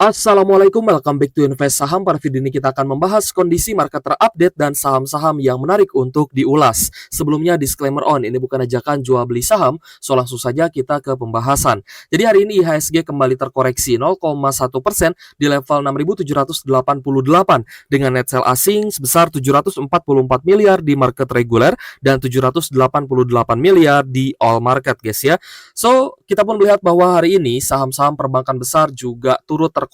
Assalamualaikum, welcome back to Invest Saham. Pada video ini kita akan membahas kondisi market terupdate dan saham-saham yang menarik untuk diulas. Sebelumnya disclaimer on, ini bukan ajakan jual beli saham, so langsung saja kita ke pembahasan. Jadi hari ini IHSG kembali terkoreksi 0,1% di level 6.788 dengan net sell asing sebesar 744 miliar di market reguler dan 788 miliar di all market guys ya. So kita pun melihat bahwa hari ini saham-saham perbankan besar juga turut terkoreksi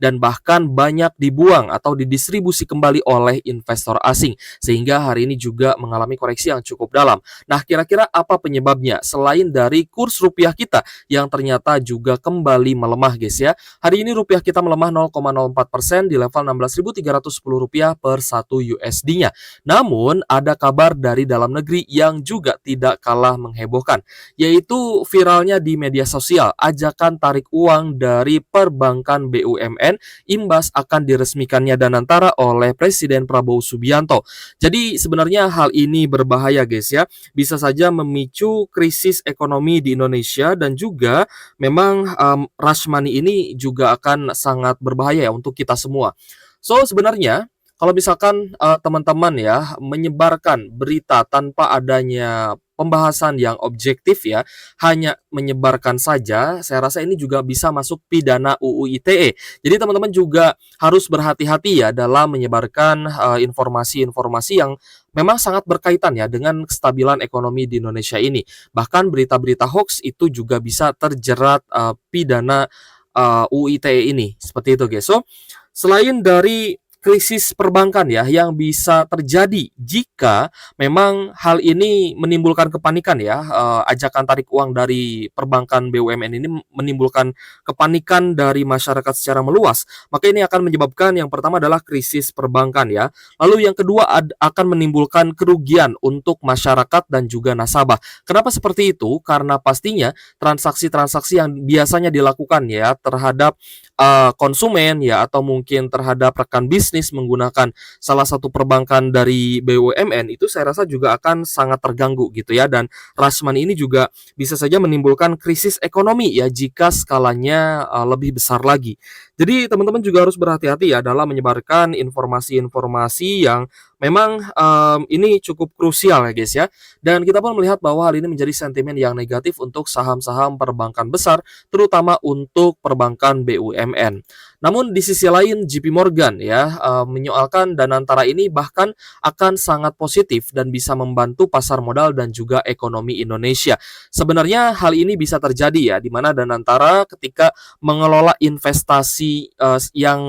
dan bahkan banyak dibuang atau didistribusi kembali oleh investor asing sehingga hari ini juga mengalami koreksi yang cukup dalam. Nah, kira-kira apa penyebabnya selain dari kurs rupiah kita yang ternyata juga kembali melemah guys ya. Hari ini rupiah kita melemah 0,04% di level 16.310 rupiah per 1 USD-nya. Namun ada kabar dari dalam negeri yang juga tidak kalah menghebohkan, yaitu viralnya di media sosial ajakan tarik uang dari perbankan BUMN imbas akan diresmikannya Danantara oleh Presiden Prabowo Subianto. Jadi sebenarnya hal ini berbahaya guys ya, bisa saja memicu krisis ekonomi di Indonesia dan juga memang rush money ini juga akan sangat berbahaya ya untuk kita semua. So sebenarnya kalau misalkan teman-teman ya menyebarkan berita tanpa adanya pembahasan yang objektif ya, hanya menyebarkan saja, saya rasa ini juga bisa masuk pidana UU ITE. Jadi teman-teman juga harus berhati-hati ya dalam menyebarkan informasi-informasi yang memang sangat berkaitan ya dengan kestabilan ekonomi di Indonesia ini. Bahkan berita-berita hoax itu juga bisa terjerat pidana UU ITE ini. Seperti itu guys. So, selain dari krisis perbankan ya yang bisa terjadi jika memang hal ini menimbulkan kepanikan ya, ajakan tarik uang dari perbankan BUMN ini menimbulkan kepanikan dari masyarakat secara meluas, maka ini akan menyebabkan yang pertama adalah krisis perbankan ya, lalu yang kedua akan menimbulkan kerugian untuk masyarakat dan juga nasabah. Kenapa seperti itu? Karena pastinya transaksi-transaksi yang biasanya dilakukan ya terhadap konsumen ya atau mungkin terhadap rekan bisnis menggunakan salah satu perbankan dari BUMN itu saya rasa juga akan sangat terganggu gitu ya, dan rush money ini juga bisa saja menimbulkan krisis ekonomi ya jika skalanya lebih besar lagi. Jadi teman-teman juga harus berhati-hati ya dalam menyebarkan informasi-informasi yang memang ini cukup krusial ya guys ya. Dan kita pun melihat bahwa hal ini menjadi sentimen yang negatif untuk saham-saham perbankan besar, terutama untuk perbankan BUMN. Namun di sisi lain JP Morgan ya menyoalkan Danantara ini bahkan akan sangat positif dan bisa membantu pasar modal dan juga ekonomi Indonesia. Sebenarnya hal ini bisa terjadi ya di mana Danantara ketika mengelola investasi yang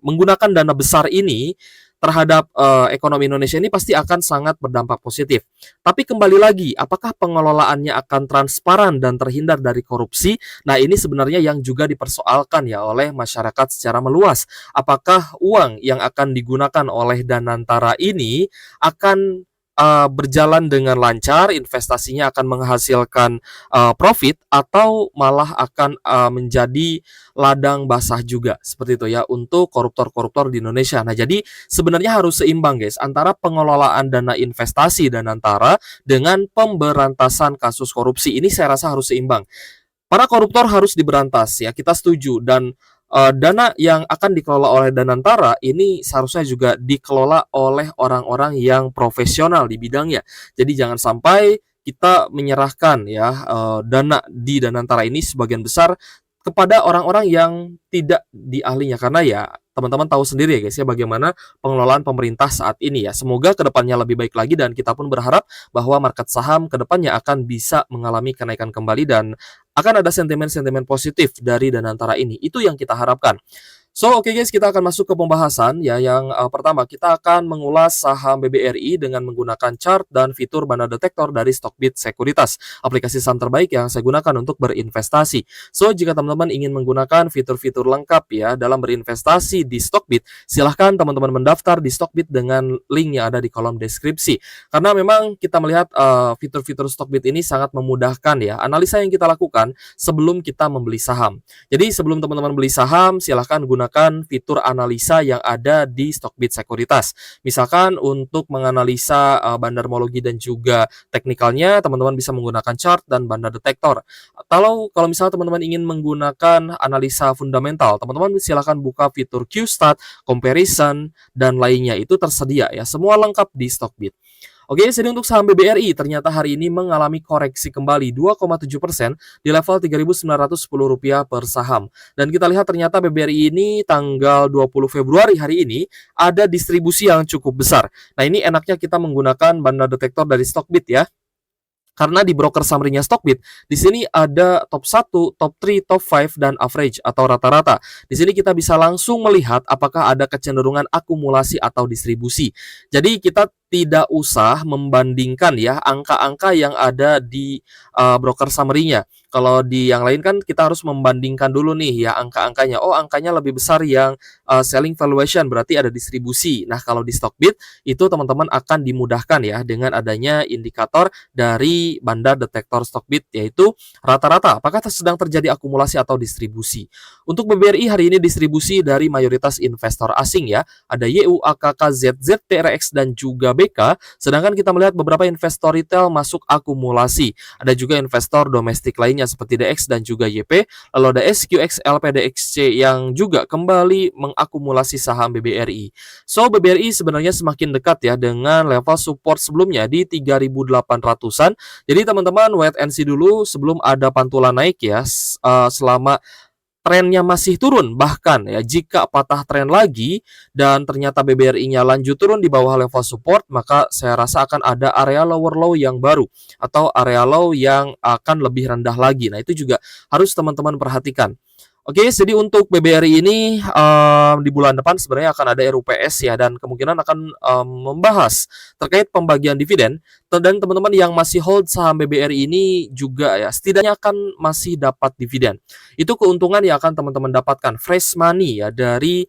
menggunakan dana besar ini terhadap ekonomi Indonesia ini pasti akan sangat berdampak positif. Tapi kembali lagi, apakah pengelolaannya akan transparan dan terhindar dari korupsi? Nah, ini sebenarnya yang juga dipersoalkan ya oleh masyarakat secara meluas. Apakah uang yang akan digunakan oleh Danantara ini akan berjalan dengan lancar, investasinya akan menghasilkan profit atau malah akan menjadi ladang basah juga seperti itu ya untuk koruptor-koruptor di Indonesia. Nah, jadi sebenarnya harus seimbang guys antara pengelolaan dana investasi Danantara dengan pemberantasan kasus korupsi. Ini saya rasa harus seimbang. Para koruptor harus diberantas ya, kita setuju, dan dana yang akan dikelola oleh Danantara ini seharusnya juga dikelola oleh orang-orang yang profesional di bidangnya. Jadi jangan sampai kita menyerahkan ya dana di Danantara ini sebagian besar kepada orang-orang yang tidak di ahlinya, karena ya teman-teman tahu sendiri ya guys ya bagaimana pengelolaan pemerintah saat ini ya. Semoga kedepannya lebih baik lagi dan kita pun berharap bahwa market saham kedepannya akan bisa mengalami kenaikan kembali dan akan ada sentimen-sentimen positif dari Danantara ini. Itu yang kita harapkan. So, oke guys, kita akan masuk ke pembahasan ya. Yang pertama, kita akan mengulas saham BBRI dengan menggunakan chart dan fitur Banda Detektor dari Stockbit Sekuritas, aplikasi saham terbaik yang saya gunakan untuk berinvestasi. So, jika teman-teman ingin menggunakan fitur-fitur lengkap ya dalam berinvestasi di Stockbit, silahkan teman-teman mendaftar di Stockbit dengan link yang ada di kolom deskripsi. Karena memang kita melihat fitur-fitur Stockbit ini sangat memudahkan ya analisa yang kita lakukan sebelum kita membeli saham. Jadi sebelum teman-teman beli saham, silahkan gunakan menggunakan fitur analisa yang ada di Stockbit Sekuritas. Misalkan untuk menganalisa bandarmologi dan juga teknikalnya, teman-teman bisa menggunakan chart dan bandar detektor. Kalau misalnya teman-teman ingin menggunakan analisa fundamental, teman-teman silakan buka fitur Qstat, comparison, dan lainnya. Itu tersedia ya, semua lengkap di Stockbit. Oke, jadi untuk saham BBRI ternyata hari ini mengalami koreksi kembali 2,7% di level Rp3.910 per saham. Dan kita lihat ternyata BBRI ini tanggal 20 Februari hari ini ada distribusi yang cukup besar. Nah, ini enaknya kita menggunakan bandar detektor dari Stockbit ya. Karena di broker summary-nya Stockbit, di sini ada top 1, top 3, top 5, dan average atau rata-rata. Di sini kita bisa langsung melihat apakah ada kecenderungan akumulasi atau distribusi. Jadi kita tidak usah membandingkan ya angka-angka yang ada di broker summary-nya. Kalau di yang lain kan kita harus membandingkan dulu nih ya angka-angkanya. Oh, angkanya lebih besar yang selling valuation, berarti ada distribusi. Nah, kalau di Stockbit itu teman-teman akan dimudahkan ya dengan adanya indikator dari bandar detektor Stockbit, yaitu rata-rata apakah sedang terjadi akumulasi atau distribusi. Untuk BBRI hari ini distribusi dari mayoritas investor asing ya. Ada YU, AKK, ZZ, TRX, dan juga BK. Sedangkan kita melihat beberapa investor retail masuk akumulasi. Ada juga investor domestik lainnya seperti DX dan juga YP. Lalu ada SQX, LPDXC yang juga kembali mengakumulasi saham BBRI. So, BBRI sebenarnya semakin dekat ya dengan level support sebelumnya di 3.800-an. Jadi teman-teman wait and see dulu sebelum ada pantulan naik ya, selama trennya masih turun, bahkan ya jika patah tren lagi dan ternyata BBRI-nya lanjut turun di bawah level support, maka saya rasa akan ada area lower low yang baru atau area low yang akan lebih rendah lagi. Nah, itu juga harus teman-teman perhatikan. Oke, jadi untuk BBRI ini di bulan depan sebenarnya akan ada RUPS ya, dan kemungkinan akan membahas terkait pembagian dividen. Dan teman-teman yang masih hold saham BBRI ini juga ya setidaknya akan masih dapat dividen. Itu keuntungan yang akan teman-teman dapatkan fresh money ya dari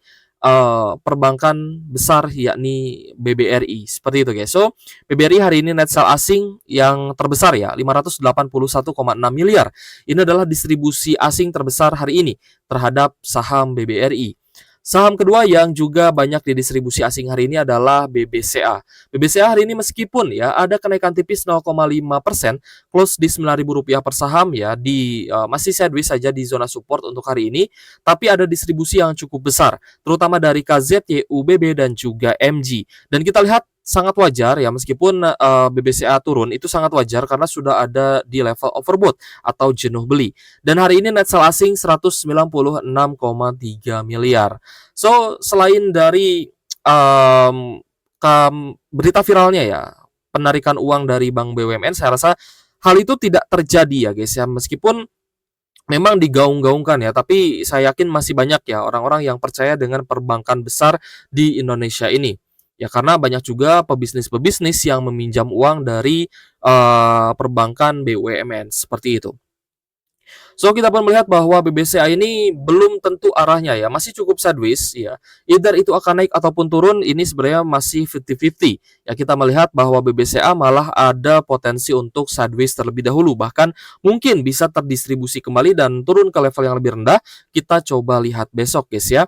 perbankan besar yakni BBRI, seperti itu guys. So BBRI hari ini net sell asing yang terbesar ya 581,6 miliar. Ini adalah distribusi asing terbesar hari ini terhadap saham BBRI. Saham kedua yang juga banyak didistribusi asing hari ini adalah BBCA. BBCA hari ini meskipun ya ada kenaikan tipis 0,5%, close di Rp9.000 per saham ya, di masih sideways saja di zona support untuk hari ini, tapi ada distribusi yang cukup besar, terutama dari KZ, YUBB, dan juga MG. Dan kita lihat sangat wajar ya, meskipun BBCA turun itu sangat wajar karena sudah ada di level overbought atau jenuh beli. Dan hari ini net sell asing 196,3 miliar. So selain dari berita viralnya ya penarikan uang dari Bank BUMN, saya rasa hal itu tidak terjadi ya guys ya, meskipun memang digaung-gaungkan ya, tapi saya yakin masih banyak ya orang-orang yang percaya dengan perbankan besar di Indonesia ini. Ya karena banyak juga pebisnis-pebisnis yang meminjam uang dari perbankan BUMN seperti itu. So kita pun melihat bahwa BBCA ini belum tentu arahnya ya, masih cukup sideways ya. Either itu akan naik ataupun turun, ini sebenarnya masih 50-50. Ya kita melihat bahwa BBCA malah ada potensi untuk sideways terlebih dahulu, bahkan mungkin bisa terdistribusi kembali dan turun ke level yang lebih rendah. Kita coba lihat besok guys ya.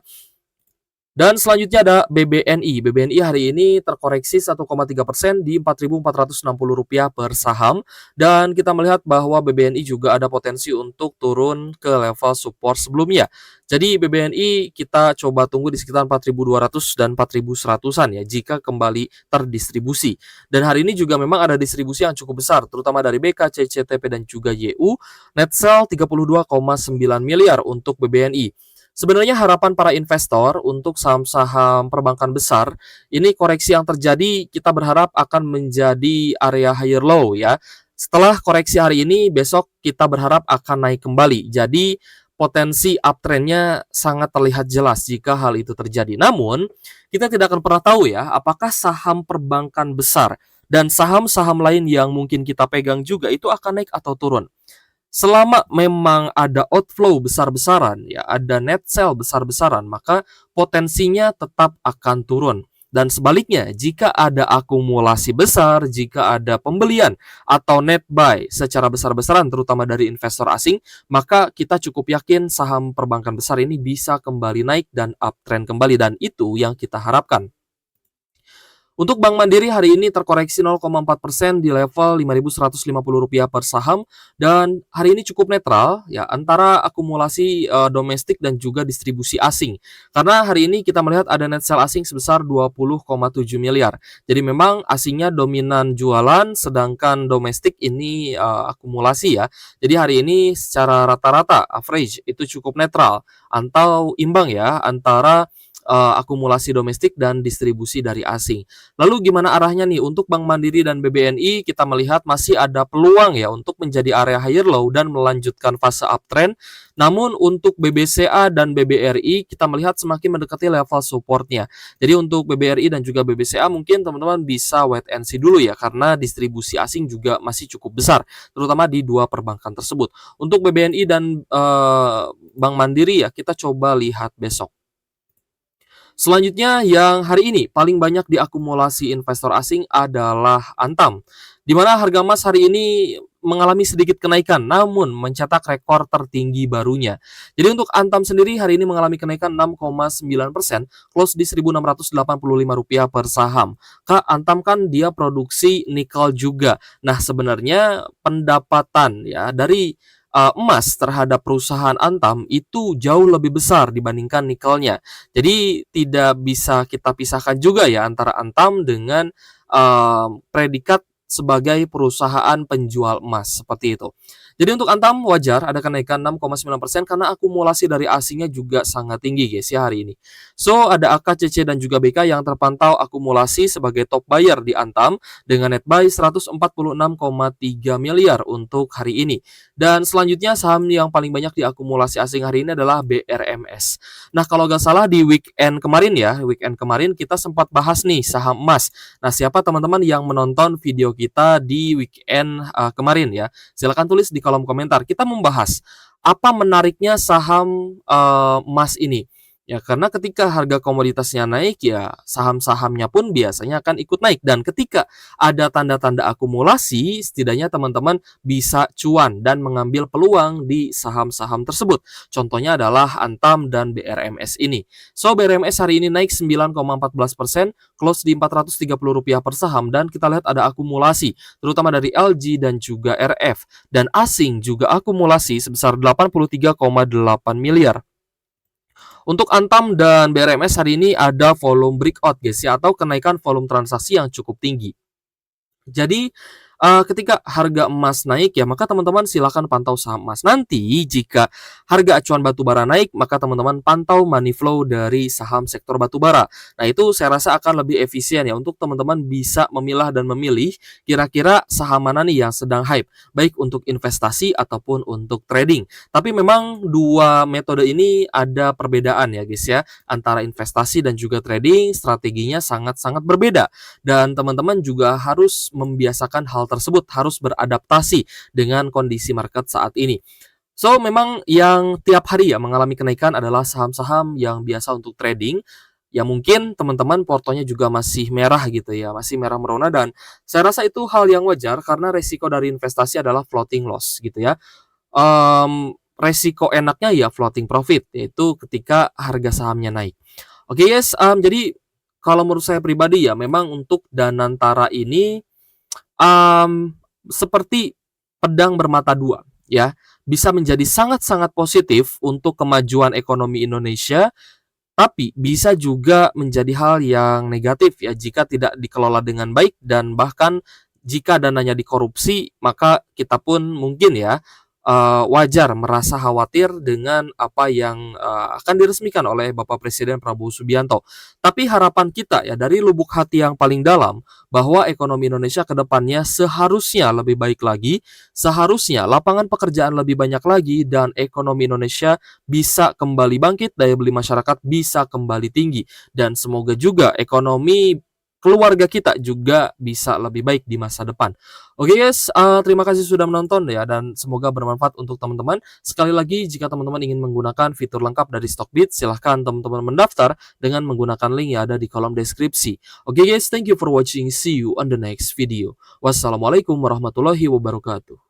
Dan selanjutnya ada BBNI. BBNI hari ini terkoreksi 1,3% di Rp4.460 per saham. Dan kita melihat bahwa BBNI juga ada potensi untuk turun ke level support sebelumnya. Jadi BBNI kita coba tunggu di sekitar 4.200 dan 4.100-an ya jika kembali terdistribusi. Dan hari ini juga memang ada distribusi yang cukup besar, terutama dari BK, CCTP, dan juga YU. Net sell 32,9 miliar untuk BBNI. Sebenarnya harapan para investor untuk saham-saham perbankan besar, ini koreksi yang terjadi kita berharap akan menjadi area higher low ya. Setelah koreksi hari ini, besok kita berharap akan naik kembali. Jadi potensi uptrendnya sangat terlihat jelas jika hal itu terjadi. Namun, kita tidak akan pernah tahu ya, apakah saham perbankan besar dan saham-saham lain yang mungkin kita pegang juga itu akan naik atau turun. Selama memang ada outflow besar-besaran, ya ada net sell besar-besaran, maka potensinya tetap akan turun. Dan sebaliknya, jika ada akumulasi besar, jika ada pembelian atau net buy secara besar-besaran terutama dari investor asing, maka kita cukup yakin saham perbankan besar ini bisa kembali naik dan uptrend kembali, dan itu yang kita harapkan. Untuk Bank Mandiri hari ini terkoreksi 0,4% di level Rp5.150 per saham, dan hari ini cukup netral ya antara akumulasi domestik dan juga distribusi asing. Karena hari ini kita melihat ada net sell asing sebesar 20,7 miliar. Jadi memang asingnya dominan jualan, sedangkan domestik ini akumulasi ya. Jadi hari ini secara rata-rata average itu cukup netral atau imbang ya antara akumulasi domestik dan distribusi dari asing. Lalu gimana arahnya nih untuk Bank Mandiri dan BBNI? Kita melihat masih ada peluang ya untuk menjadi area higher low dan melanjutkan fase uptrend. Namun untuk BBCA dan BBRI kita melihat semakin mendekati level supportnya. Jadi untuk BBRI dan juga BBCA mungkin teman-teman bisa wait and see dulu ya, karena distribusi asing juga masih cukup besar, terutama di dua perbankan tersebut. Untuk BBNI dan Bank Mandiri ya kita coba lihat besok. Selanjutnya yang hari ini paling banyak diakumulasi investor asing adalah Antam, di mana harga emas hari ini mengalami sedikit kenaikan namun mencetak rekor tertinggi barunya. Jadi untuk Antam sendiri hari ini mengalami kenaikan 6,9%, close di Rp1.685 per saham. Kak, Antam kan dia produksi nikel juga. Nah, sebenarnya pendapatan ya dari emas terhadap perusahaan Antam itu jauh lebih besar dibandingkan nikelnya. Jadi tidak bisa kita pisahkan juga ya antara Antam dengan predikat sebagai perusahaan penjual emas seperti itu. Jadi untuk Antam wajar ada kenaikan 6,9% karena akumulasi dari asingnya juga sangat tinggi guys ya hari ini. So ada AKCC dan juga BK yang terpantau akumulasi sebagai top buyer di Antam dengan net buy 146,3 miliar untuk hari ini. Dan selanjutnya saham yang paling banyak diakumulasi asing hari ini adalah BRMS. Nah kalau gak salah di weekend kemarin kita sempat bahas nih saham emas. Nah siapa teman-teman yang menonton video kita di weekend kemarin ya, silakan tulis di kolom komentar. Kita membahas apa menariknya saham emas ini. Ya, karena ketika harga komoditasnya naik ya saham-sahamnya pun biasanya akan ikut naik, dan ketika ada tanda-tanda akumulasi setidaknya teman-teman bisa cuan dan mengambil peluang di saham-saham tersebut. Contohnya adalah Antam dan BRMS ini. So BRMS hari ini naik 9,14%, close di Rp430 per saham, dan kita lihat ada akumulasi terutama dari LG dan juga RF, dan asing juga akumulasi sebesar 83,8 miliar. Untuk Antam dan BRMS hari ini ada volume breakout guys ya, atau kenaikan volume transaksi yang cukup tinggi. Jadi ketika harga emas naik ya, maka teman-teman silakan pantau saham emas. Nanti jika harga acuan batubara naik, maka teman-teman pantau money flow dari saham sektor batubara. Nah itu saya rasa akan lebih efisien ya untuk teman-teman bisa memilah dan memilih kira-kira saham mana nih yang sedang hype, baik untuk investasi ataupun untuk trading. Tapi memang dua metode ini ada perbedaan ya guys ya, antara investasi dan juga trading strateginya sangat-sangat berbeda, dan teman-teman juga harus membiasakan hal tersebut, harus beradaptasi dengan kondisi market saat ini. So memang yang tiap hari ya mengalami kenaikan adalah saham-saham yang biasa untuk trading, ya mungkin teman-teman portonya juga masih merah gitu ya, masih merah merona, dan saya rasa itu hal yang wajar karena resiko dari investasi adalah floating loss gitu ya. Resiko enaknya ya floating profit, yaitu ketika harga sahamnya naik. Oke guys, jadi kalau menurut saya pribadi ya memang untuk Danantara ini seperti pedang bermata dua ya, bisa menjadi sangat-sangat positif untuk kemajuan ekonomi Indonesia, tapi bisa juga menjadi hal yang negatif ya jika tidak dikelola dengan baik, dan bahkan jika dananya dikorupsi, maka kita pun mungkin ya wajar merasa khawatir dengan apa yang akan diresmikan oleh Bapak Presiden Prabowo Subianto. Tapi harapan kita ya dari lubuk hati yang paling dalam bahwa ekonomi Indonesia ke depannya seharusnya lebih baik lagi, seharusnya lapangan pekerjaan lebih banyak lagi, dan ekonomi Indonesia bisa kembali bangkit, daya beli masyarakat bisa kembali tinggi, dan semoga juga ekonomi keluarga kita juga bisa lebih baik di masa depan. Oke guys, terima kasih sudah menonton ya dan semoga bermanfaat untuk teman-teman. Sekali lagi jika teman-teman ingin menggunakan fitur lengkap dari Stockbit, silahkan teman-teman mendaftar dengan menggunakan link yang ada di kolom deskripsi. Oke guys, thank you for watching. See you on the next video. Wassalamualaikum warahmatullahi wabarakatuh.